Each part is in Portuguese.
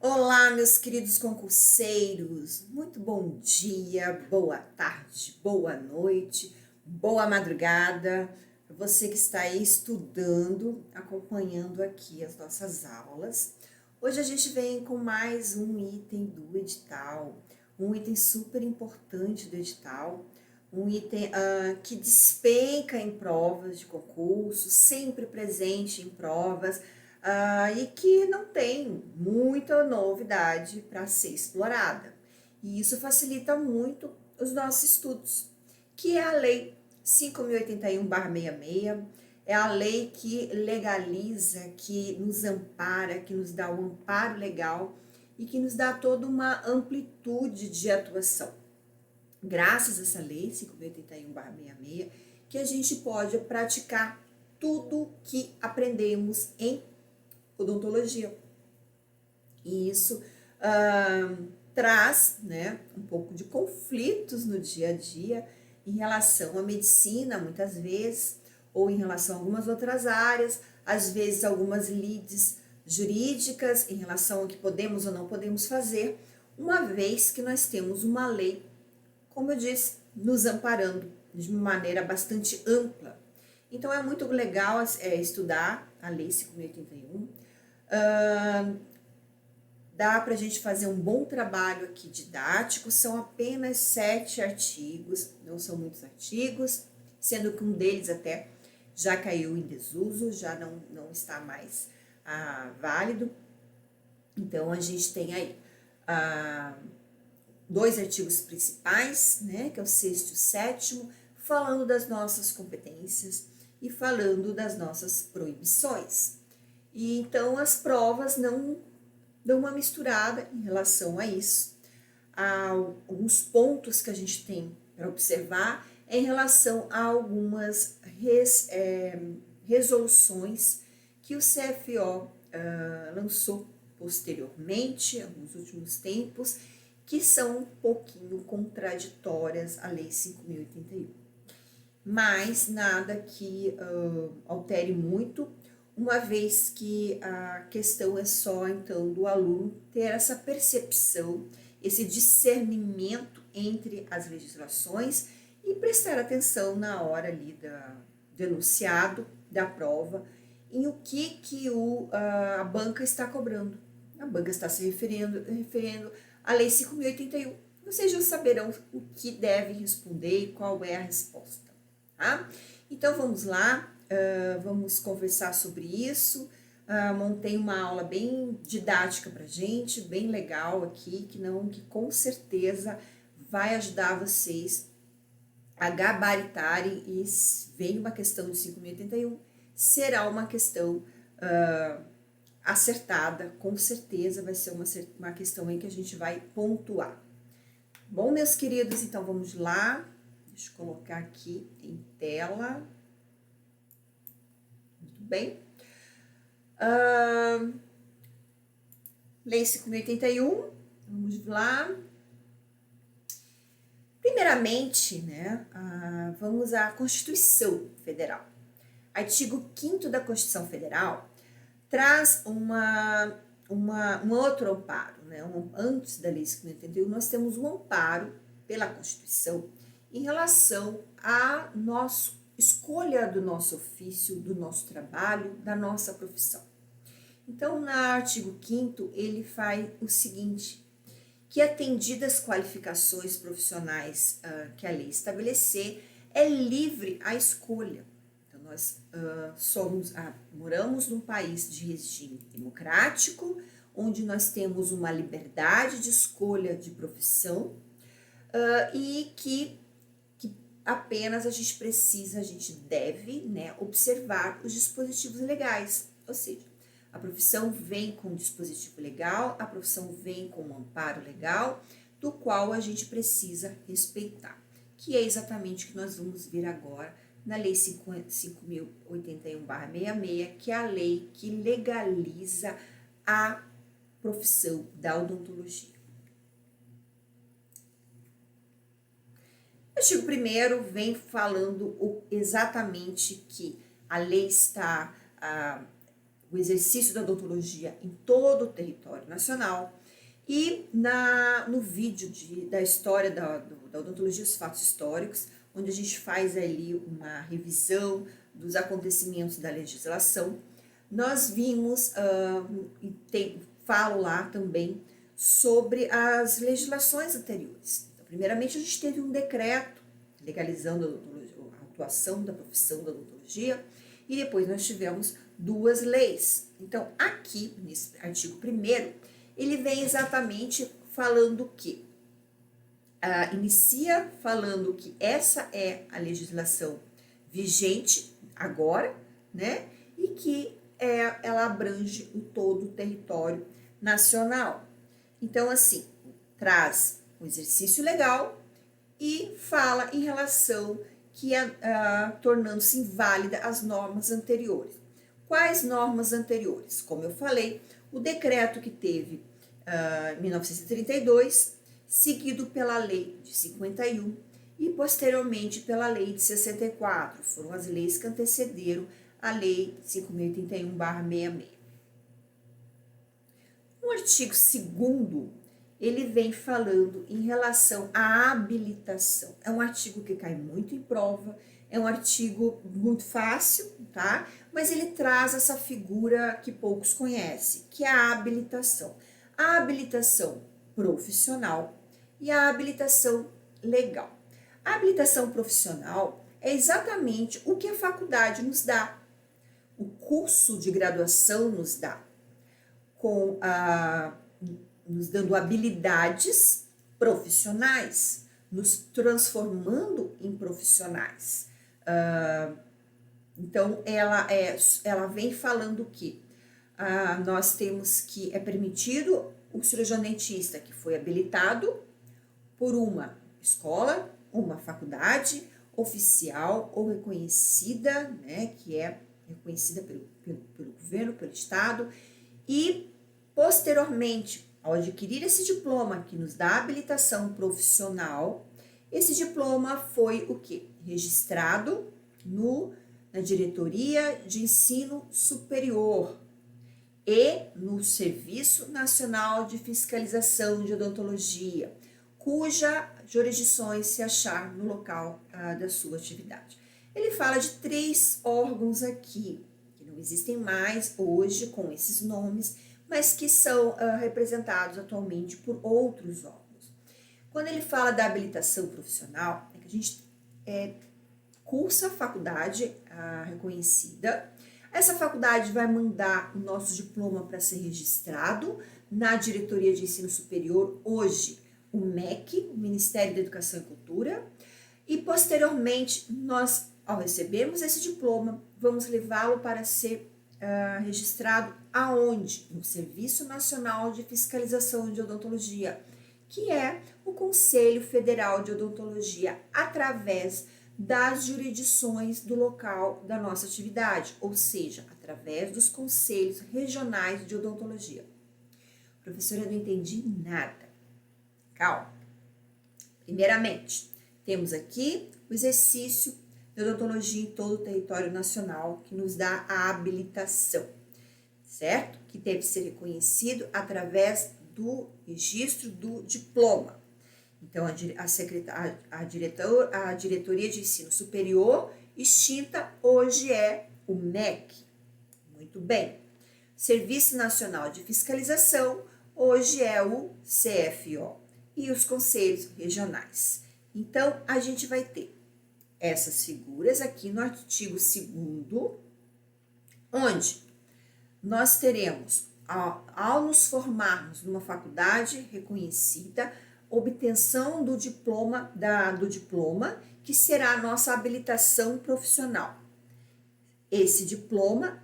Olá, meus queridos concurseiros, muito bom dia, boa tarde, boa noite, boa madrugada, para você que está aí estudando, acompanhando aqui as nossas aulas. Hoje a gente vem com mais um item do edital, um item super importante do edital, um item que despenca em provas de concurso, sempre presente em provas, e que não tem muita novidade para ser explorada. E isso facilita muito os nossos estudos, que é a Lei 5.081/66, é a lei que legaliza, que nos ampara, que nos dá o amparo legal e que nos dá toda uma amplitude de atuação. Graças a essa lei 5.081/66, que a gente pode praticar tudo que aprendemos em odontologia. E isso traz, né, um pouco de conflitos no dia a dia em relação à medicina, muitas vezes, ou em relação a algumas outras áreas, às vezes algumas lides jurídicas em relação ao que podemos ou não podemos fazer, uma vez que nós temos uma lei, como eu disse, nos amparando de uma maneira bastante ampla. Então é muito legal estudar a Lei 5.081. Dá para a gente fazer um bom trabalho aqui didático, são apenas 7 artigos, não são muitos artigos, sendo que um deles até já caiu em desuso, já não está mais válido. Então a gente tem aí 2 artigos principais, né, que é o 6º e o 7º, falando das nossas competências e falando das nossas proibições. E então as provas não dão uma misturada em relação a isso. Alguns pontos que a gente tem para observar é em relação a algumas resoluções que o CFO lançou posteriormente, nos últimos tempos, que são um pouquinho contraditórias à Lei 5.081. Mas nada que altere muito, uma vez que a questão é só, então, do aluno ter essa percepção, esse discernimento entre as legislações e prestar atenção na hora ali do enunciado da prova em o que a banca está cobrando. A banca está se referindo à Lei 5.081. Vocês já saberão o que devem responder e qual é a resposta. Tá? Então vamos lá, vamos conversar sobre isso. Montei uma aula bem didática pra gente, bem legal aqui, que com certeza vai ajudar vocês a gabaritarem, e vem uma questão de 5.081, será uma questão acertada, com certeza vai ser uma questão aí que a gente vai pontuar. Bom, meus queridos, então vamos lá. Deixa eu colocar aqui em tela. Muito bem. Lei 5.081, vamos lá. Primeiramente, né, vamos à Constituição Federal. Artigo 5º da Constituição Federal traz um outro amparo, né? Antes da Lei 5.081, nós temos um amparo pela Constituição em relação à nossa escolha do nosso ofício, do nosso trabalho, da nossa profissão. Então, no artigo 5º, ele faz o seguinte, que atendidas as qualificações profissionais que a lei estabelecer, é livre a escolha. Então, nós moramos num país de regime democrático, onde nós temos uma liberdade de escolha de profissão e que apenas a gente deve, né, observar os dispositivos legais, ou seja, a profissão vem com um dispositivo legal, a profissão vem com um amparo legal, do qual a gente precisa respeitar, que é exatamente o que nós vamos ver agora na Lei 5.081/66, que é a lei que legaliza a profissão da odontologia. O artigo 1º vem falando exatamente que a lei está o exercício da odontologia em todo o território nacional. E no vídeo da história da odontologia, os fatos históricos, onde a gente faz ali uma revisão dos acontecimentos da legislação, nós vimos, falo lá também, sobre as legislações anteriores. Então, primeiramente, a gente teve um decreto legalizando a atuação da profissão da odontologia, e depois nós tivemos 2 leis. Então, aqui, nesse artigo 1º, ele vem exatamente falando que, inicia falando que essa é a legislação vigente agora, né? E que ela abrange todo o território nacional. Então, assim, traz o exercício legal e fala em relação que tornando-se inválida as normas anteriores. Quais normas anteriores? Como eu falei, o decreto que teve em 1932, seguido pela lei de 51 e posteriormente pela lei de 64. Foram as leis que antecederam a lei 5.081/66. No artigo 2º, ele vem falando em relação à habilitação. É um artigo que cai muito em prova, é um artigo muito fácil, tá? Mas ele traz essa figura que poucos conhecem, que é a habilitação. A habilitação profissional e a habilitação legal. A habilitação profissional é exatamente o que a faculdade nos dá, o curso de graduação nos dá, nos dando habilidades profissionais, nos transformando em profissionais. Então, ela vem falando que nós temos que, é permitido o cirurgião dentista que foi habilitado por uma escola, uma faculdade oficial ou reconhecida, né, que é reconhecida pelo governo, pelo estado, e posteriormente, ao adquirir esse diploma que nos dá habilitação profissional, esse diploma foi o quê? Registrado na Diretoria de Ensino Superior e no Serviço Nacional de Fiscalização de Odontologia, cuja jurisdições se achar no local da sua atividade. Ele fala de 3 órgãos aqui, que não existem mais hoje com esses nomes, mas que são representados atualmente por outros órgãos. Quando ele fala da habilitação profissional, é que a gente cursa a faculdade reconhecida. Essa faculdade vai mandar o nosso diploma para ser registrado na Diretoria de Ensino Superior, hoje o MEC, o Ministério da Educação e Cultura, e posteriormente nós, ao recebermos esse diploma, vamos levá-lo para ser registrado aonde? No Serviço Nacional de Fiscalização de Odontologia, que é o Conselho Federal de Odontologia, através das jurisdições do local da nossa atividade, ou seja, através dos conselhos regionais de odontologia. Professora, eu não entendi nada. Calma. Primeiramente, temos aqui o exercício de odontologia em todo o território nacional, que nos dá a habilitação, certo? Que deve ser reconhecido através do registro do diploma. Então, a Diretoria de Ensino Superior, extinta, hoje é o MEC. Muito bem. Serviço Nacional de Fiscalização, hoje é o CFO. E os conselhos regionais. Então, a gente vai ter essas figuras aqui no artigo 2º, onde nós teremos, ao nos formarmos numa faculdade reconhecida, obtenção do diploma, que será a nossa habilitação profissional. Esse diploma,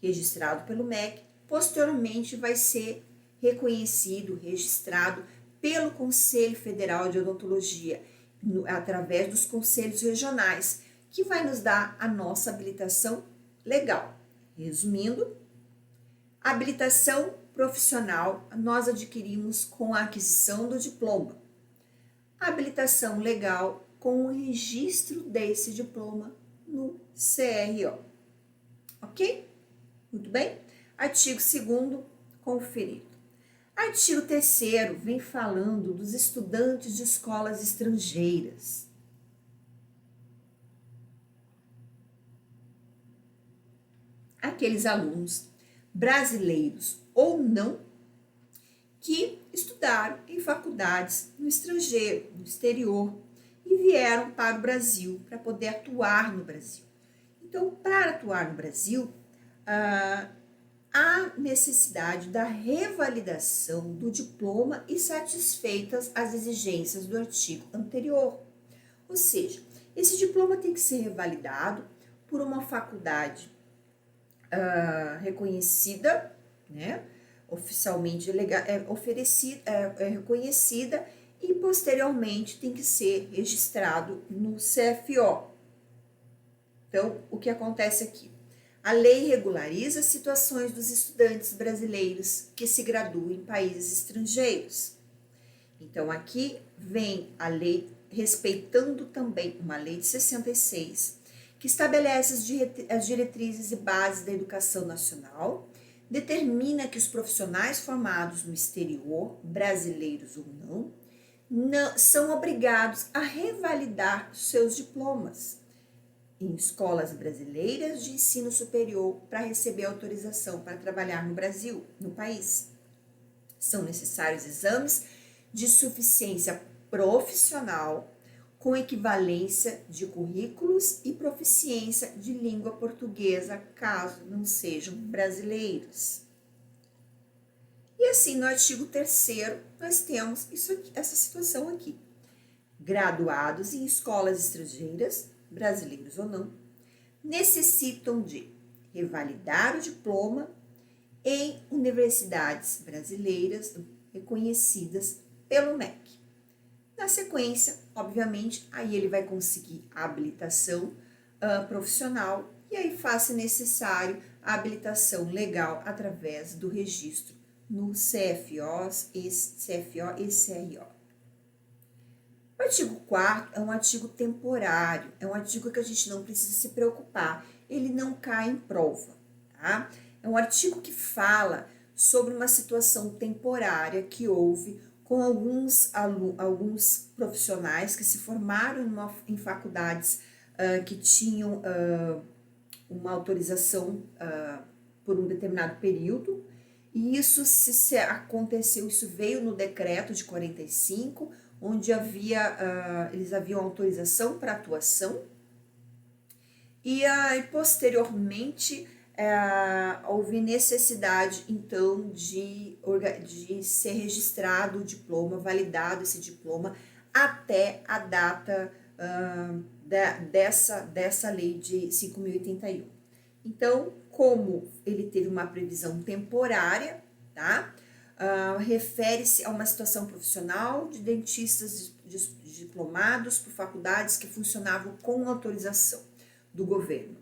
registrado pelo MEC, posteriormente vai ser reconhecido, registrado pelo Conselho Federal de Odontologia, através dos conselhos regionais, que vai nos dar a nossa habilitação legal. Resumindo, a habilitação profissional nós adquirimos com a aquisição do diploma. A habilitação legal com o registro desse diploma no CRO. Ok? Muito bem? Artigo 2º, conferido. Artigo 3º vem falando dos estudantes de escolas estrangeiras. Aqueles alunos brasileiros ou não que estudaram em faculdades no estrangeiro, no exterior, e vieram para o Brasil para poder atuar no Brasil. Então, para atuar no Brasil, há necessidade da revalidação do diploma e satisfeitas as exigências do artigo anterior. Ou seja, esse diploma tem que ser revalidado por uma faculdade reconhecida, né, oficialmente reconhecida, e posteriormente tem que ser registrado no CFO. Então, o que acontece aqui? A lei regulariza as situações dos estudantes brasileiros que se graduam em países estrangeiros. Então, aqui vem a lei respeitando também uma lei de 66, que estabelece as diretrizes e bases da educação nacional, determina que os profissionais formados no exterior, brasileiros ou não, são obrigados a revalidar seus diplomas em escolas brasileiras de ensino superior para receber autorização para trabalhar no Brasil, no país. São necessários exames de suficiência profissional com equivalência de currículos e proficiência de língua portuguesa, caso não sejam brasileiros. E assim, no artigo 3º, nós temos essa situação aqui. Graduados em escolas estrangeiras, brasileiros ou não, necessitam de revalidar o diploma em universidades brasileiras reconhecidas pelo MEC. Na sequência, obviamente, aí ele vai conseguir a habilitação profissional e aí faça necessário a habilitação legal através do registro no CFO e CRO. O artigo 4º é um artigo temporário, é um artigo que a gente não precisa se preocupar, ele não cai em prova, tá? É um artigo que fala sobre uma situação temporária que houve com alguns profissionais que se formaram em faculdades que tinham uma autorização por um determinado período, e isso aconteceu, isso veio no decreto de 45, onde eles haviam autorização para atuação, e posteriormente houve necessidade, então, de ser registrado o diploma, validado esse diploma, até a data dessa lei de 5.081. Então, como ele teve uma previsão temporária, tá? Refere-se a uma situação profissional de dentistas diplomados por faculdades que funcionavam com autorização do governo.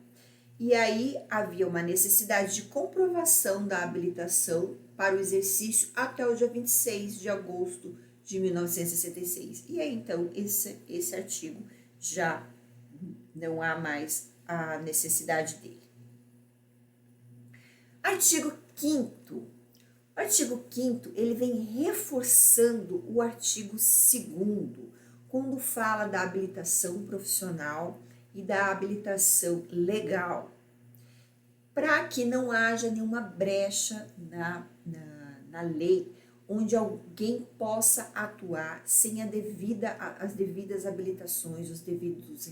E aí havia uma necessidade de comprovação da habilitação para o exercício até o dia 26 de agosto de 1966. E aí, então, esse artigo já não há mais a necessidade dele. Artigo 5º. O artigo 5º, ele vem reforçando o artigo 2º, quando fala da habilitação profissional e da habilitação legal, para que não haja nenhuma brecha na lei, onde alguém possa atuar sem as devidas habilitações, os devidos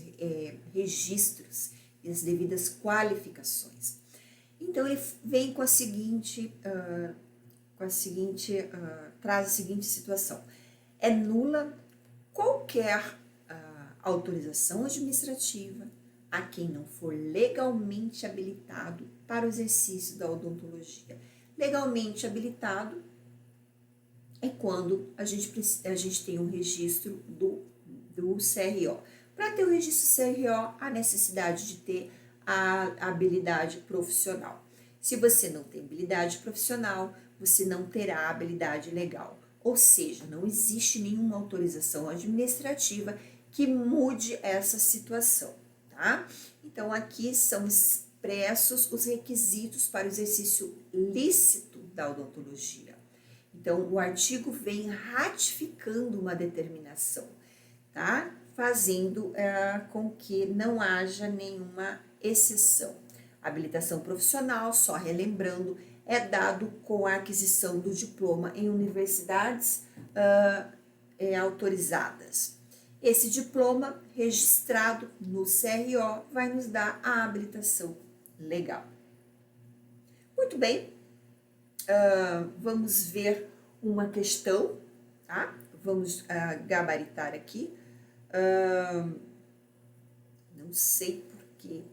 registros e as devidas qualificações. Então, ele vem traz a seguinte situação: é nula qualquer autorização administrativa a quem não for legalmente habilitado para o exercício da odontologia. Legalmente habilitado é quando a gente tem um registro do CRO. Para ter o registro CRO, há necessidade de ter a habilidade profissional. Se você não tem habilidade profissional, você não terá habilidade legal. Ou seja, não existe nenhuma autorização administrativa que mude essa situação, tá? Então, aqui são expressos os requisitos para o exercício lícito da odontologia. Então, o artigo vem ratificando uma determinação, tá? Fazendo com que não haja nenhuma exceção. A habilitação profissional, só relembrando, é dado com a aquisição do diploma em universidades autorizadas. Esse diploma registrado no CRO vai nos dar a habilitação legal. Muito bem, vamos ver uma questão, tá? Vamos gabaritar aqui. Não sei porque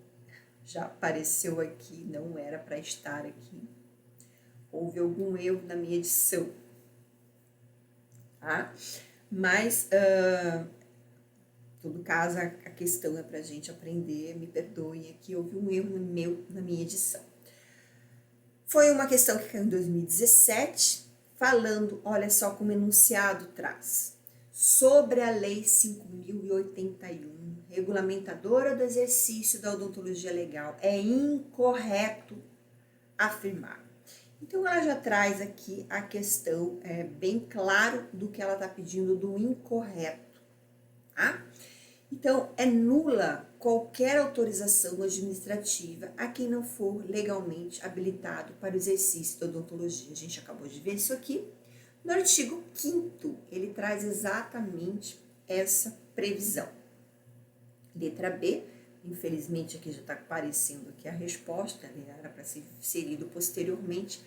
já apareceu aqui, não era para estar aqui. Houve algum erro na minha edição, tá? Mas, em todo caso, a questão é para a gente aprender, me perdoem aqui, houve um erro na minha edição. Foi uma questão que caiu em 2017, falando, olha só como enunciado traz, sobre a Lei 5.081, regulamentadora do exercício da odontologia legal, é incorreto afirmar. Então, ela já traz aqui a questão bem claro do que ela está pedindo do incorreto, tá? Então, é nula qualquer autorização administrativa a quem não for legalmente habilitado para o exercício da odontologia. A gente acabou de ver isso aqui. No artigo 5º, ele traz exatamente essa previsão. Letra B, infelizmente aqui já está aparecendo aqui a resposta, era para ser inserido posteriormente.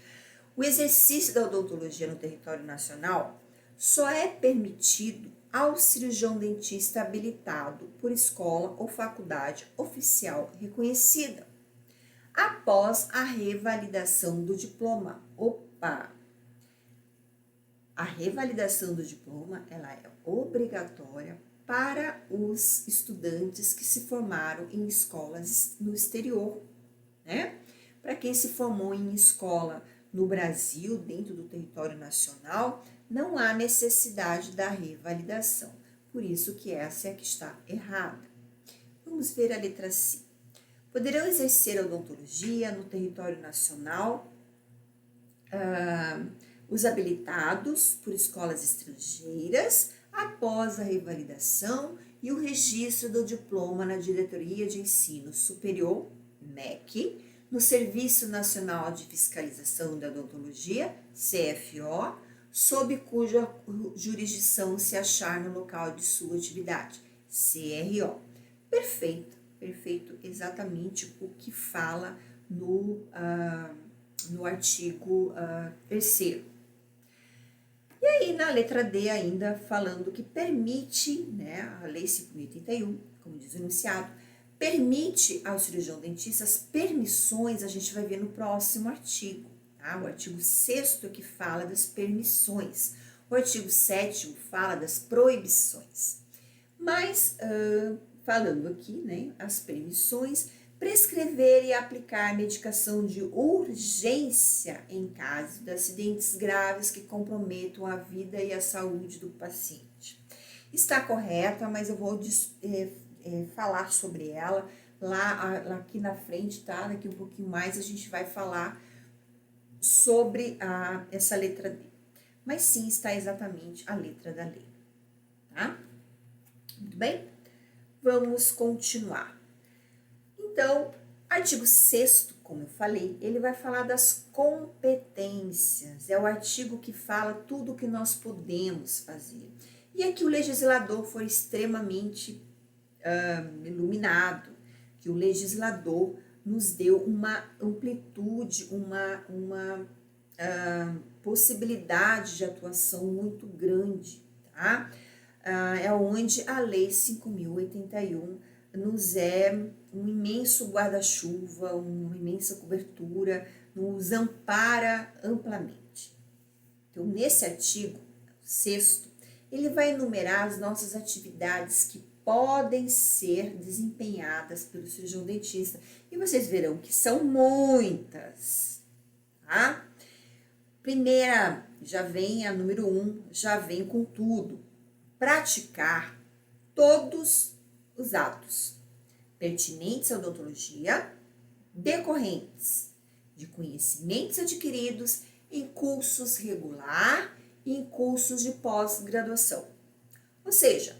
O exercício da odontologia no território nacional só é permitido ao cirurgião dentista habilitado por escola ou faculdade oficial reconhecida, após a revalidação do diploma. A revalidação do diploma, ela é obrigatória para os estudantes que se formaram em escolas no exterior, né? Para quem se formou em escola no Brasil, dentro do território nacional, não há necessidade da revalidação. Por isso que essa é a que está errada. Vamos ver a letra C. Poderão exercer a odontologia no território nacional os habilitados por escolas estrangeiras após a revalidação e o registro do diploma na Diretoria de Ensino Superior, MEC, no Serviço Nacional de Fiscalização da Odontologia, CFO, sob cuja jurisdição se achar no local de sua atividade, CRO. Perfeito, exatamente o que fala no artigo 3º. E aí, na letra D ainda, falando que permite, né, a Lei 5.081, como diz o enunciado, permite ao cirurgião dentista as permissões, a gente vai ver no próximo artigo, tá? O artigo 6º que fala das permissões, o artigo 7º fala das proibições. Mas, falando aqui, né, as permissões, prescrever e aplicar medicação de urgência em caso de acidentes graves que comprometam a vida e a saúde do paciente. Está correta, mas eu vou falar sobre ela lá aqui na frente, tá? Daqui um pouquinho mais a gente vai falar sobre essa letra D. Mas sim, está exatamente a letra da lei, tá? Muito bem? Vamos continuar. Então, artigo 6º, como eu falei, ele vai falar das competências. É o artigo que fala tudo o que nós podemos fazer. E aqui o legislador foi extremamente iluminado, que o legislador nos deu uma amplitude, uma possibilidade de atuação muito grande, tá? É onde a Lei 5.081 nos é um imenso guarda-chuva, uma imensa cobertura, nos ampara amplamente. Então, nesse artigo 6º, ele vai enumerar as nossas atividades que podem ser desempenhadas pelo cirurgião dentista. E vocês verão que são muitas, tá? Primeira, já vem a número 1, já vem com tudo. Praticar todos os atos pertinentes à odontologia, decorrentes de conhecimentos adquiridos em cursos regular e em cursos de pós-graduação. Ou seja,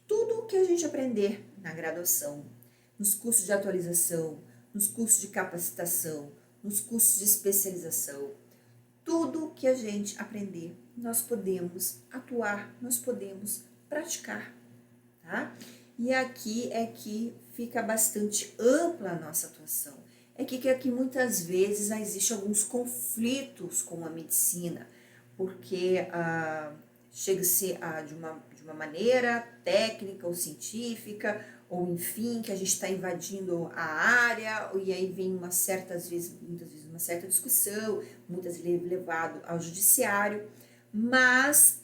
tudo o que a gente aprender na graduação, nos cursos de atualização, nos cursos de capacitação, nos cursos de especialização, tudo que a gente aprender, nós podemos atuar, nós podemos praticar, tá? E aqui é que fica bastante ampla a nossa atuação. É que aqui muitas vezes existem alguns conflitos com a medicina, porque chega-se de uma maneira técnica ou científica, ou enfim, que a gente está invadindo a área, e aí vem muitas vezes uma certa discussão, muitas vezes levado ao judiciário, mas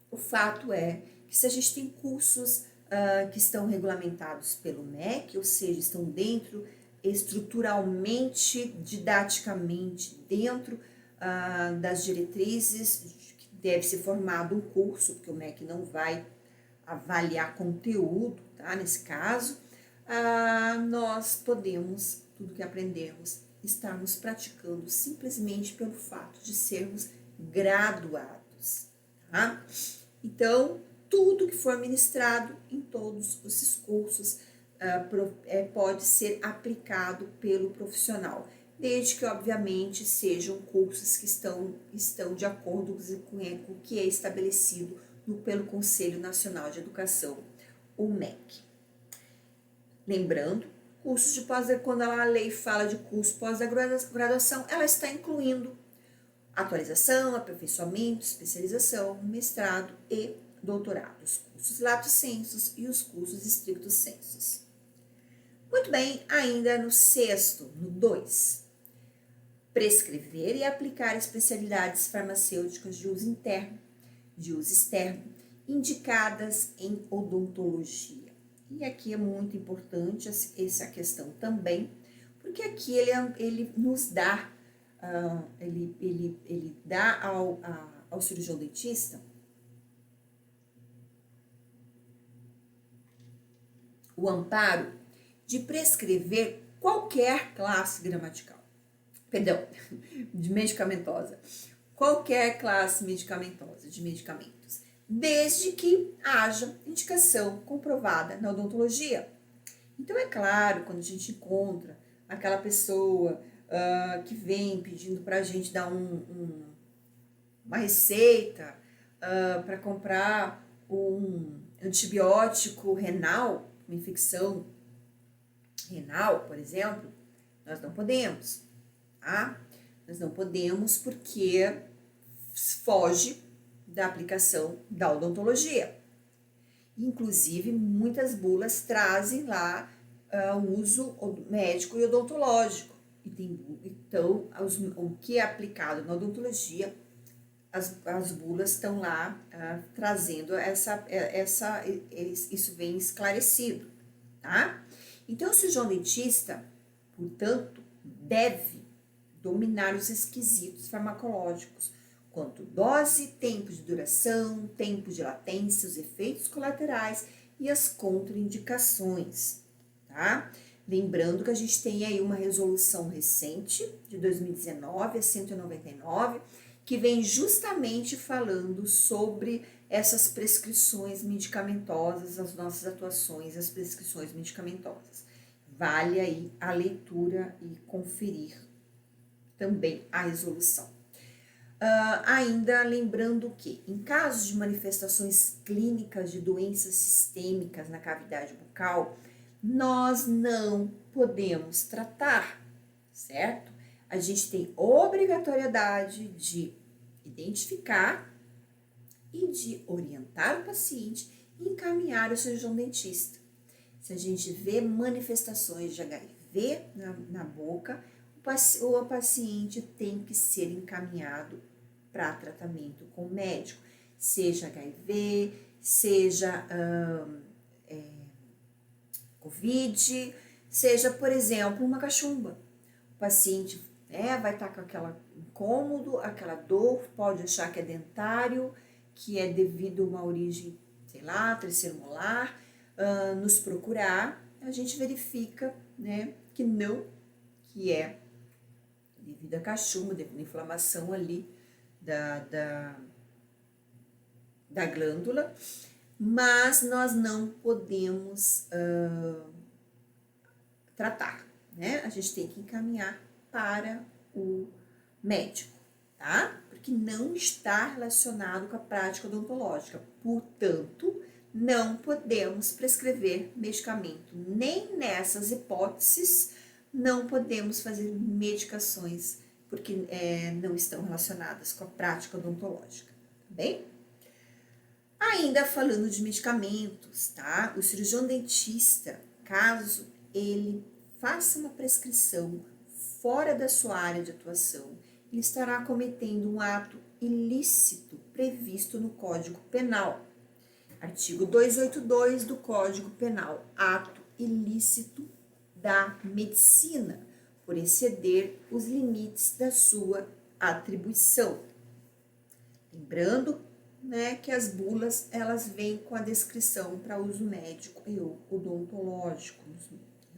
o fato é que se a gente tem cursos que estão regulamentados pelo MEC, ou seja, estão dentro estruturalmente, didaticamente, dentro das diretrizes, que deve ser formado um curso, porque o MEC não vai avaliar conteúdo, tá? Nesse caso, nós podemos, tudo que aprendemos, estarmos praticando simplesmente pelo fato de sermos graduados, tá? Então, tudo que for ministrado em todos esses cursos pode ser aplicado pelo profissional, desde que, obviamente, sejam cursos que estão de acordo com o que é estabelecido pelo Conselho Nacional de Educação, o MEC. Lembrando, cursos de pós-graduação, quando a lei fala de curso pós-graduação, ela está incluindo atualização, aperfeiçoamento, especialização, mestrado e doutorado, os cursos lato sensus e os cursos stricto sensus. Muito bem, ainda no sexto, no 2, prescrever e aplicar especialidades farmacêuticas de uso interno, de uso externo, indicadas em odontologia. E aqui é muito importante essa questão também, porque aqui ele nos dá, ele dá ao cirurgião dentista o amparo de prescrever qualquer classe gramatical, de medicamentosa, qualquer classe medicamentosa de medicamentos, desde que haja indicação comprovada na odontologia. Então, é claro, quando a gente encontra aquela pessoa que vem pedindo para a gente dar uma receita para comprar um antibiótico renal, uma infecção renal, por exemplo, nós não podemos, tá? Nós não podemos porque foge da aplicação da odontologia. Inclusive, muitas bulas trazem lá o uso médico e odontológico. Então, o que é aplicado na odontologia, as bulas estão lá trazendo isso vem esclarecido, tá? Então, o cirurgião dentista, portanto, deve dominar os requisitos farmacológicos, quanto dose, tempo de duração, tempo de latência, os efeitos colaterais e as contraindicações, tá? Lembrando que a gente tem aí uma resolução recente, de 2019, a 199, que vem justamente falando sobre essas prescrições medicamentosas, as nossas atuações, as prescrições medicamentosas. Vale aí a leitura e conferir também a resolução. Ainda lembrando que, em casos de manifestações clínicas de doenças sistêmicas na cavidade bucal, nós não podemos tratar, certo? A gente tem obrigatoriedade de identificar e de orientar o paciente e encaminhar o cirurgião dentista. Se a gente vê manifestações de HIV na boca, o paciente tem que ser encaminhado para tratamento com o médico, seja HIV, seja COVID, seja, por exemplo, uma cachumba. O paciente vai estar com aquele incômodo, aquela dor, pode achar que é dentário, que é devido a uma origem, sei lá, terceiro molar, nos procurar, a gente verifica, né, que não que é devido à cachumba, devido à inflamação ali da glândula, mas nós não podemos tratar, né? A gente tem que encaminhar para o médico, tá? Porque não está relacionado com a prática odontológica. Portanto, não podemos prescrever medicamento. Nem nessas hipóteses, não podemos fazer medicações porque não estão relacionadas com a prática odontológica, tá bem? Ainda falando de medicamentos, tá? O cirurgião dentista, caso ele faça uma prescrição fora da sua área de atuação, ele estará cometendo um ato ilícito previsto no Código Penal. Artigo 282 do Código Penal, ato ilícito da medicina, por exceder os limites da sua atribuição. Lembrando, né, que as bulas, elas vêm com a descrição para uso médico e odontológico em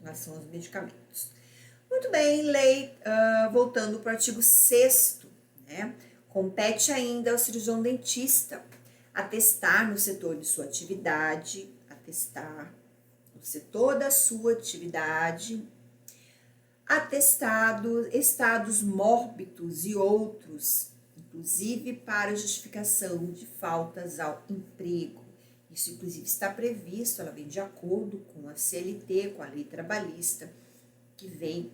relação aos medicamentos. Muito bem, lei, voltando para o artigo 6º, né, compete ainda ao cirurgião dentista atestar no setor de sua atividade, atestar estados mórbidos e outros, inclusive para justificação de faltas ao emprego. Isso, inclusive, está previsto, ela vem de acordo com a CLT, com a lei trabalhista, que vem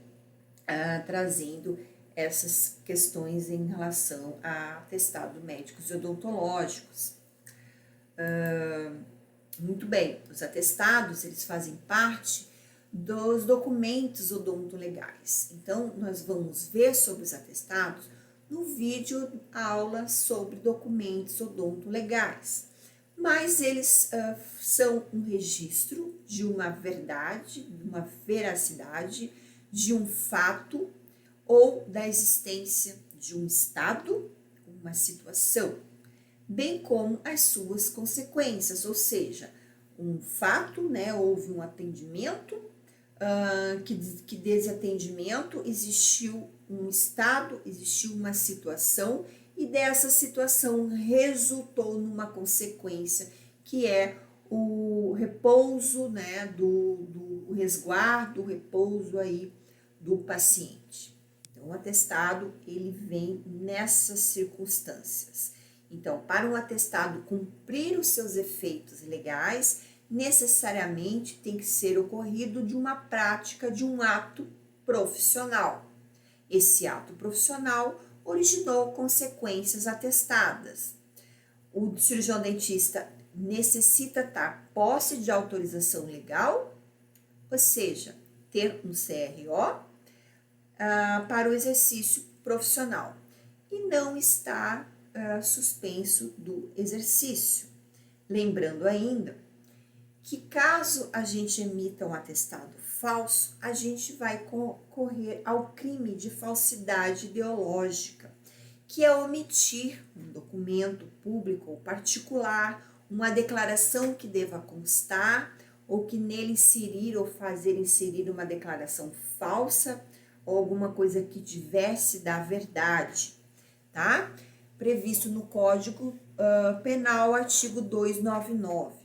trazendo essas questões em relação a atestados médicos e odontológicos. Muito bem, os atestados, eles fazem parte dos documentos odontolegais. Então, nós vamos ver sobre os atestados no vídeo aula sobre documentos odontolegais. Mas eles são um registro de uma verdade, de uma veracidade, de um fato ou da existência de um estado, uma situação, bem como as suas consequências, ou seja, um fato, né, houve um atendimento, que desse atendimento existiu um estado, existiu uma situação, e dessa situação resultou numa consequência, que é o repouso, né, do resguardo, o repouso aí do paciente. Então, o atestado, ele vem nessas circunstâncias. Então, para um atestado cumprir os seus efeitos legais, necessariamente tem que ser ocorrido de uma prática, de um ato profissional. Esse ato profissional originou consequências atestadas. O cirurgião dentista necessita estar posse de autorização legal, ou seja, ter um CRO para o exercício profissional e não estar suspenso do exercício. Lembrando ainda que caso a gente emita um atestado falso, a gente vai correr ao crime de falsidade ideológica, que é omitir um documento público ou particular, uma declaração que deva constar, ou que nele inserir ou fazer inserir uma declaração falsa, ou alguma coisa que diverse da verdade, tá? Previsto no Código Penal, artigo 299.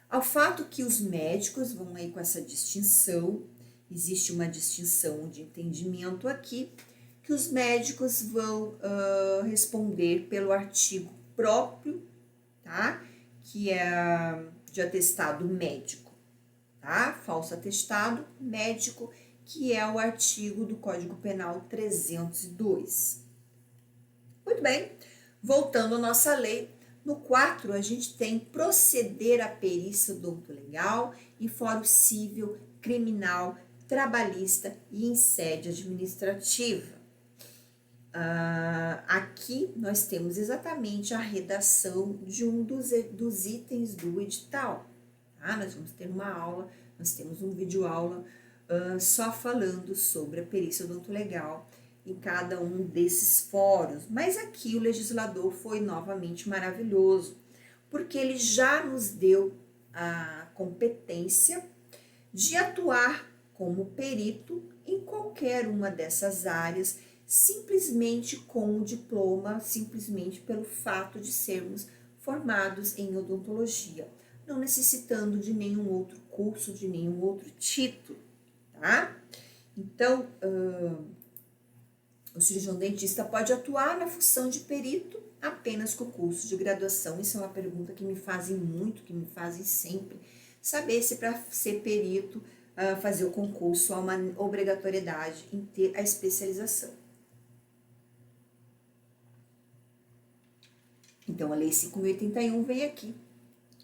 Ao fato que os médicos vão aí com essa distinção, existe uma distinção de entendimento aqui, que os médicos vão responder pelo artigo próprio, tá? Que é de atestado médico, tá? Falso atestado médico, que é o artigo do Código Penal 302. Muito bem, voltando à nossa lei, no 4 a gente tem proceder à perícia odontolegal em fórum civil, criminal, trabalhista e em sede administrativa. Aqui nós temos exatamente a redação de um dos itens do edital. Tá? Nós vamos ter uma aula, nós temos um vídeo aula só falando sobre a perícia odontolegal em cada um desses fóruns. Mas aqui o legislador foi novamente maravilhoso, porque ele já nos deu a competência de atuar como perito em qualquer uma dessas áreas, simplesmente com o diploma, simplesmente pelo fato de sermos formados em odontologia, não necessitando de nenhum outro curso, de nenhum outro título, tá? Então, o cirurgião dentista pode atuar na função de perito apenas com curso de graduação? Isso é uma pergunta que me fazem muito, que me fazem sempre. Saber se para ser perito, fazer o concurso há uma obrigatoriedade em ter a especialização. Então, a Lei 5.081 vem aqui,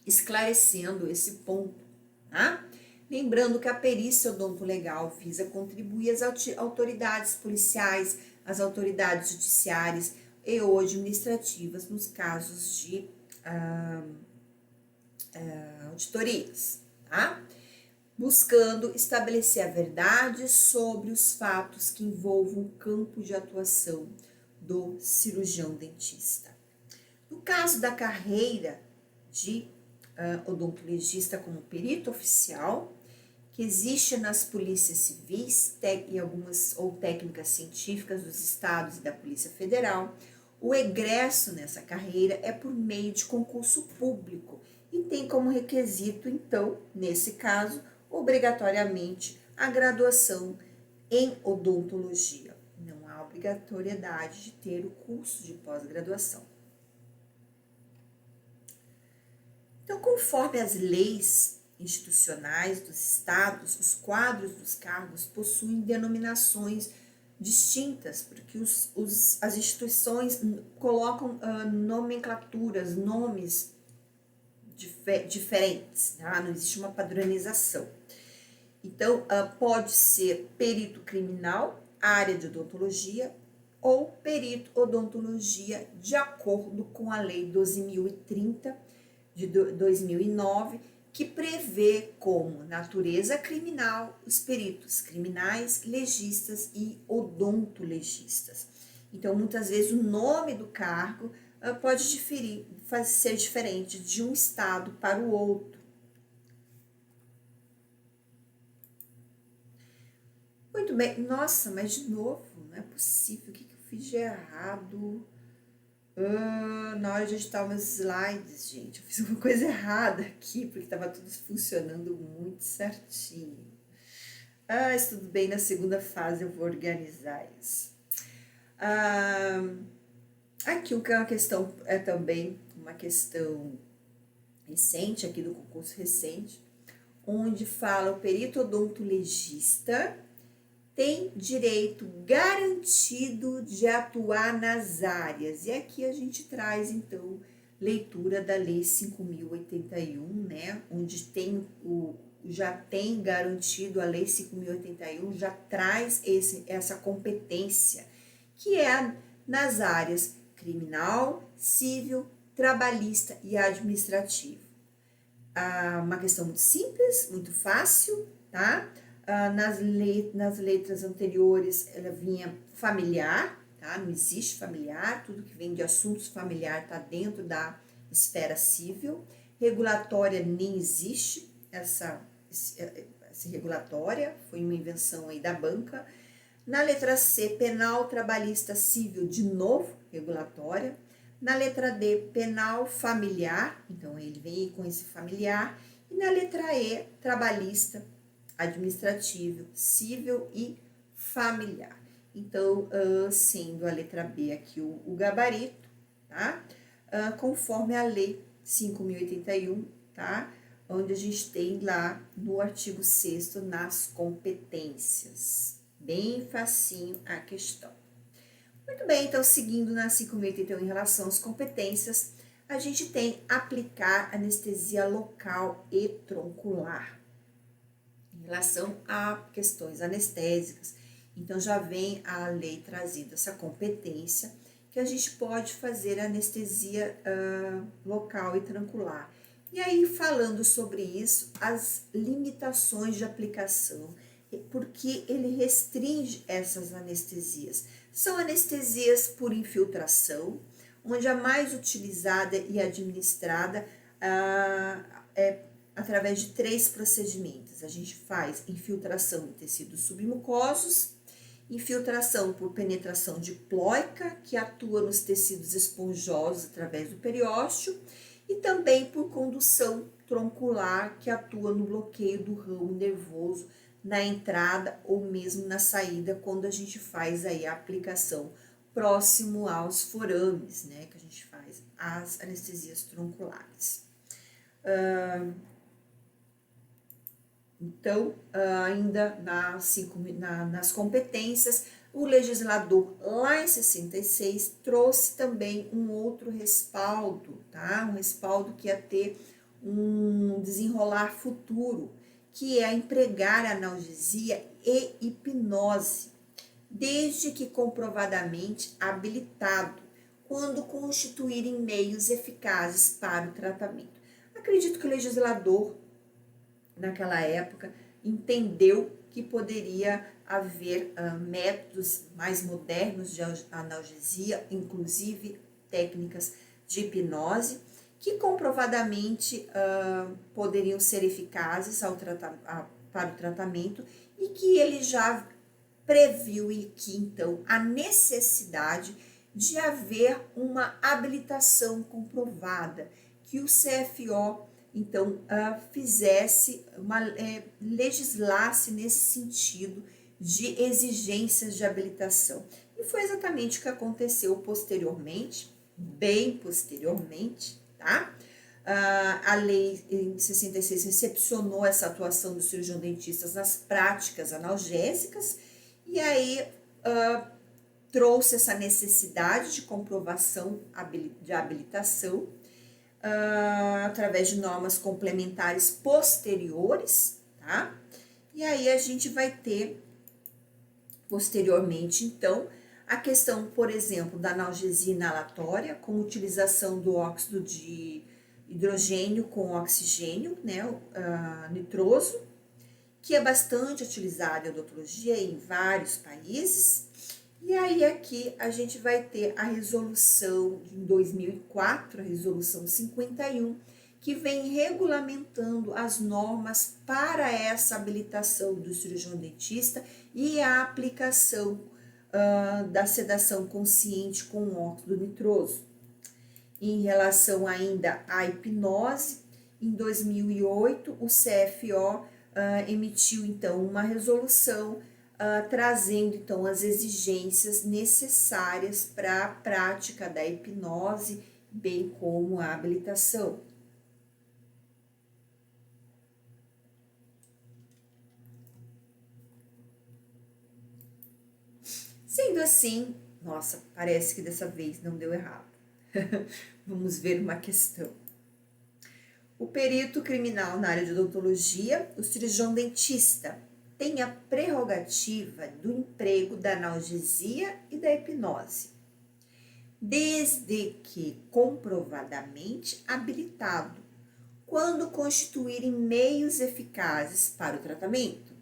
esclarecendo esse ponto, tá? Lembrando que a perícia odontolegal visa contribuir às autoridades policiais, às autoridades judiciárias e ou administrativas nos casos de auditorias, tá? Buscando estabelecer a verdade sobre os fatos que envolvam o campo de atuação do cirurgião dentista. No caso da carreira de odontologista como perito oficial, que existe nas polícias civis e algumas ou técnicas científicas dos estados e da Polícia Federal, o egresso nessa carreira é por meio de concurso público e tem como requisito, então, nesse caso, obrigatoriamente a graduação em odontologia. Não há obrigatoriedade de ter o curso de pós-graduação. Então, conforme as leis institucionais dos estados, os quadros dos cargos possuem denominações distintas, porque as instituições colocam nomenclaturas, nomes diferentes, tá? Não existe uma padronização. Então, pode ser perito criminal, área de odontologia, ou perito odontologia, de acordo com a Lei 12.030, de 2009, que prevê como natureza criminal os peritos criminais, legistas e odontolegistas. Então, muitas vezes, o nome do cargo pode ser diferente de um estado para o outro. Muito bem. Nossa, mas de novo, não é possível. O que eu fiz de errado? Na hora de editar meus slides, gente, eu fiz uma coisa errada aqui, porque estava tudo funcionando muito certinho. Mas tudo bem, na segunda fase eu vou organizar isso. Aqui o que é uma questão, é também uma questão recente, aqui do concurso recente, onde fala o perito odontologista tem direito garantido de atuar nas áreas. E aqui a gente traz, então, leitura da Lei 5.081, né? Onde já tem garantido a Lei 5.081, já traz essa competência, que é nas áreas criminal, civil, trabalhista e administrativo. Uma questão muito simples, muito fácil, tá? Nas letras anteriores, ela vinha familiar, tá? Não existe familiar, tudo que vem de assuntos familiar está dentro da esfera civil. Regulatória nem existe, essa regulatória foi uma invenção aí da banca. Na letra C, penal, trabalhista, civil, de novo, regulatória. Na letra D, penal, familiar, então ele vem com esse familiar. E na letra E, trabalhista, administrativo, civil e familiar. Então, sendo a letra B aqui o gabarito, tá? Conforme a Lei 5.081, tá? Onde a gente tem lá no artigo 6º nas competências. Bem facinho a questão. Muito bem, então, seguindo na 5.081 em relação às competências, a gente tem aplicar anestesia local e troncular em relação a questões anestésicas. Então, já vem a lei trazendo essa competência que a gente pode fazer anestesia local e troncular. E aí, falando sobre isso, as limitações de aplicação, porque ele restringe essas anestesias. São anestesias por infiltração, onde a mais utilizada e administrada através de 3 procedimentos. A gente faz infiltração em tecidos submucosos, infiltração por penetração diploica, que atua nos tecidos esponjosos através do periósteo, e também por condução troncular, que atua no bloqueio do ramo nervoso na entrada ou mesmo na saída, quando a gente faz aí a aplicação próximo aos forames, né, que a gente faz as anestesias tronculares. Então, ainda nas competências, o legislador lá em 66 trouxe também um outro respaldo, tá? Um respaldo que ia ter um desenrolar futuro, que é empregar analgesia e hipnose, desde que comprovadamente habilitado, quando constituírem meios eficazes para o tratamento. Acredito que o legislador, naquela época, entendeu que poderia haver métodos mais modernos de analgesia, inclusive técnicas de hipnose, que comprovadamente poderiam ser eficazes para o tratamento, e que ele já previu que então a necessidade de haver uma habilitação comprovada, que o CFO então legislasse nesse sentido de exigências de habilitação. E foi exatamente o que aconteceu posteriormente, bem posteriormente, tá? A lei em 66 recepcionou essa atuação dos cirurgiões dentistas nas práticas analgésicas, e aí trouxe essa necessidade de comprovação de habilitação através de normas complementares posteriores, tá? E aí a gente vai ter, posteriormente, então, a questão, por exemplo, da analgesia inalatória, com utilização do óxido de hidrogênio com oxigênio, né, nitroso, que é bastante utilizado em odontologia em vários países. E aí aqui a gente vai ter a resolução de 2004, a resolução 51, que vem regulamentando as normas para essa habilitação do cirurgião dentista e a aplicação da sedação consciente com óxido nitroso. Em relação ainda à hipnose, em 2008 o CFO emitiu então uma resolução trazendo então as exigências necessárias para a prática da hipnose, bem como a habilitação. Sendo assim, nossa, parece que dessa vez não deu errado. Vamos ver uma questão. O perito criminal na área de odontologia, o cirurgião dentista, tem a prerrogativa do emprego da analgesia e da hipnose, desde que comprovadamente habilitado, quando constituírem meios eficazes para o tratamento.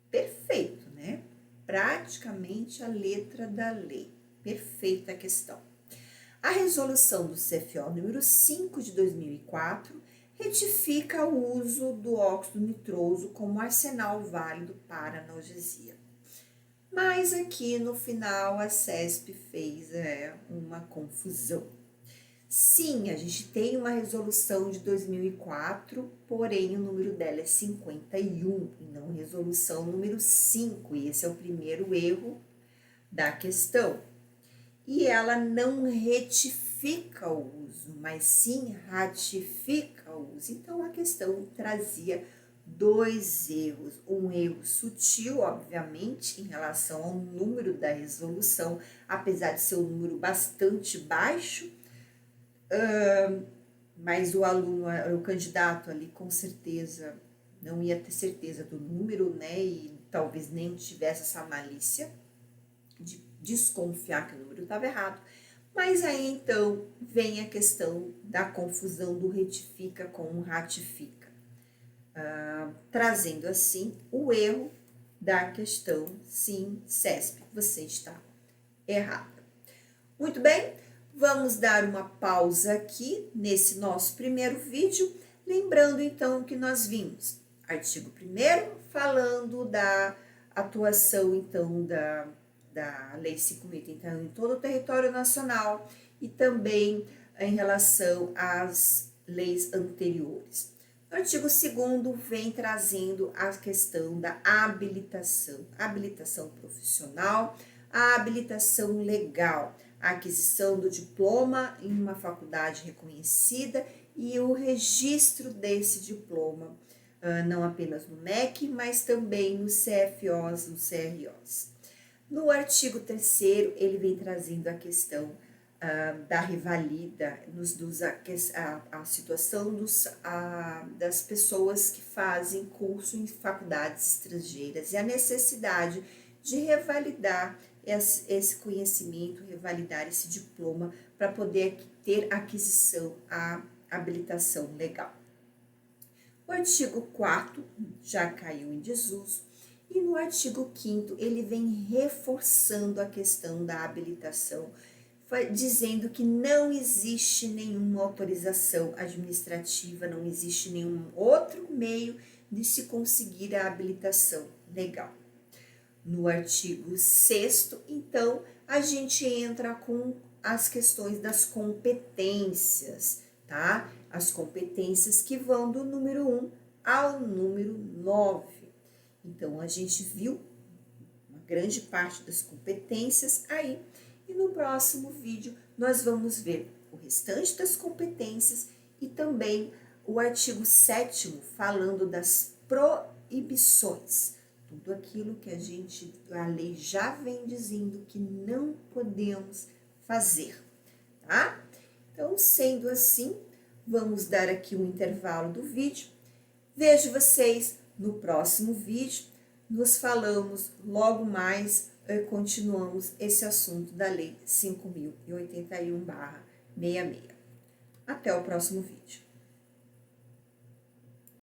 Perfeito, né? Praticamente a letra da lei. Perfeita a questão. A resolução do CFO número 5 de 2004 retifica o uso do óxido nitroso como arsenal válido para analgesia. Mas aqui no final a CESP fez uma confusão. Sim, a gente tem uma resolução de 2004, porém o número dela é 51 e não resolução número 5, e esse é o primeiro erro da questão. E ela não retifica o uso, mas sim ratifica o uso. Então, a questão trazia 2 erros. Um erro sutil, obviamente, em relação ao número da resolução, apesar de ser um número bastante baixo, mas o aluno, o candidato ali, com certeza, não ia ter certeza do número, né? E talvez nem tivesse essa malícia de desconfiar que o número estava errado, mas aí então vem a questão da confusão do retifica com o ratifica, trazendo assim o erro da questão. Sim, CESP, você está errada. Muito bem, vamos dar uma pausa aqui nesse nosso primeiro vídeo. Lembrando então que nós vimos artigo 1º falando da atuação então da Lei 5.081 em todo o território nacional e também em relação às leis anteriores. O artigo 2º vem trazendo a questão da habilitação profissional, a habilitação legal, a aquisição do diploma em uma faculdade reconhecida e o registro desse diploma, não apenas no MEC, mas também nos CFOs, nos CROs. No artigo 3º, ele vem trazendo a questão da revalida, a situação das pessoas que fazem curso em faculdades estrangeiras e a necessidade de revalidar esse conhecimento, revalidar esse diploma para poder ter aquisição à habilitação legal. O artigo 4º já caiu em desuso e no artigo 5º ele vem reforçando a questão da habilitação, dizendo que não existe nenhuma autorização administrativa, não existe nenhum outro meio de se conseguir a habilitação legal. No artigo 6º, então, a gente entra com as questões das competências, tá? As competências que vão do número 1 ao número 9. Então, a gente viu uma grande parte das competências aí. E no próximo vídeo nós vamos ver o restante das competências e também o artigo 7º falando das proibições. Tudo aquilo que a lei já vem dizendo que não podemos fazer, tá? Então, sendo assim, vamos dar aqui um intervalo do vídeo. Vejo vocês no próximo vídeo. Nos falamos logo mais, continuamos esse assunto da Lei 5.081/66. Até o próximo vídeo.